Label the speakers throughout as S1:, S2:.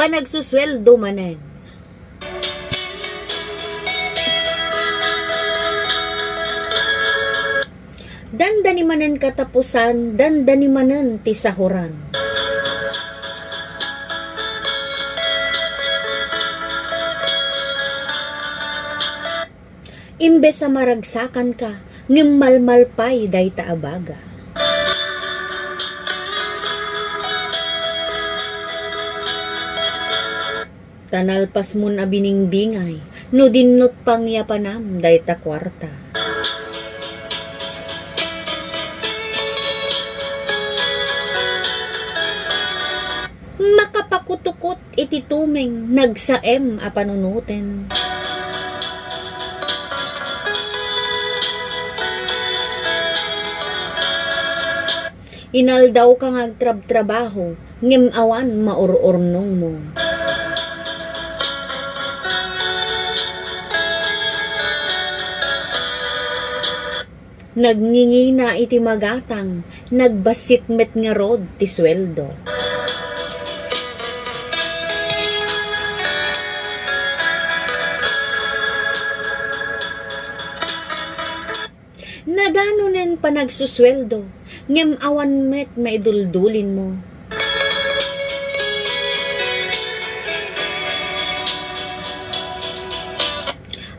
S1: panagsusweldo manen. Dandani manen katapusan, dandani manen ti sahuran. Imbes sa maragsakan ka, ngimmalmalpay day taabaga. Tanalpas mun abiningbingay, no dinnot pang yapanam day ta kwarta. Makapakutukot iti tumeng nagsaem a panunutin. Inaldaw kang agtrab-trabaho, ngem awan maururnong mo. Nagngingina iti magatang, nagbasitmet nga rod ti sweldo. Nadanunen pa nagsusweldo, ngem awan met maiduldulin mo.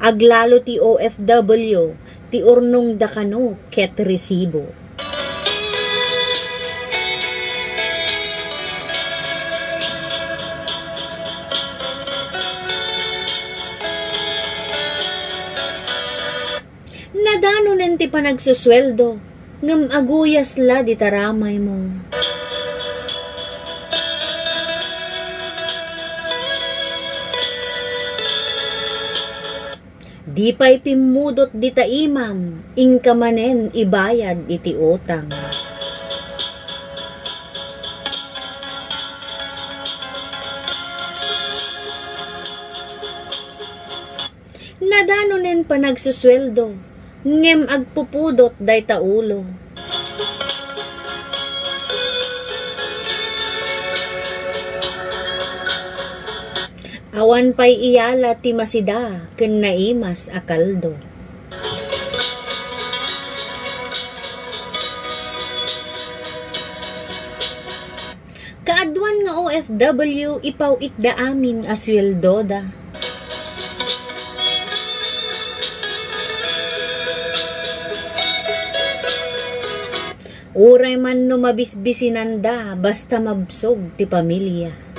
S1: Aglalo ti OFW, ti urnong dakano ket resibo. Nadanunen ti panagsusweldo, ngem aguyas la di taramay mo. Di pa'y pimudot di taimam, ingkamanen ibayad iti utang. Nadanunen pa nagsusweldo, ngem agpupudot day taulo. Awan pa'y iyala ti masida, ken naimas akaldo. Kaadwan nga OFW, ipaw itda amin asweldoda. Uray man no mabisbisinanda, basta mabsog ti pamilya.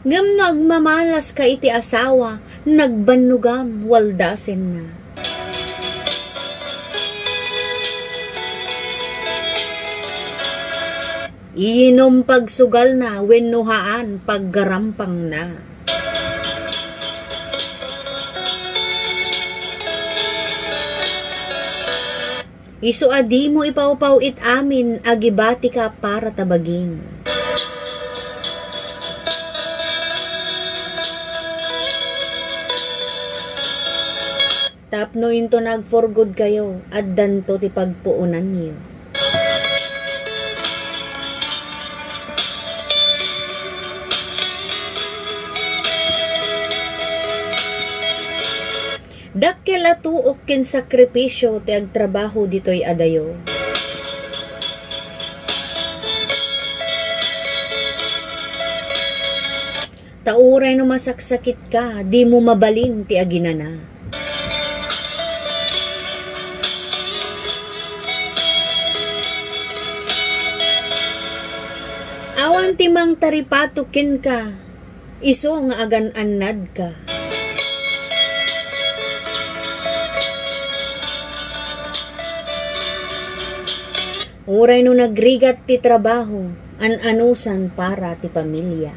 S1: Ngam nagmamalas ka iti asawa, nagbanugam waldasen na. Iinom pagsugal na, wennuhaan paggarampang na. Isu adi mo ipawpaw it amin, agibati ka para tabaging. Tapno into nag-for good kayo, at danto ti pagpuunan niyo. Dakkel atuok ken sakripisyo ti agtrabaho ditoy adayo. Tauray no masaksakit ka, di mo mabalin ti aginana. Awan timang taripatukin ka, iso nga agan-anad ka. Uray no nagrigat ti trabaho, an-anusan para ti pamilya.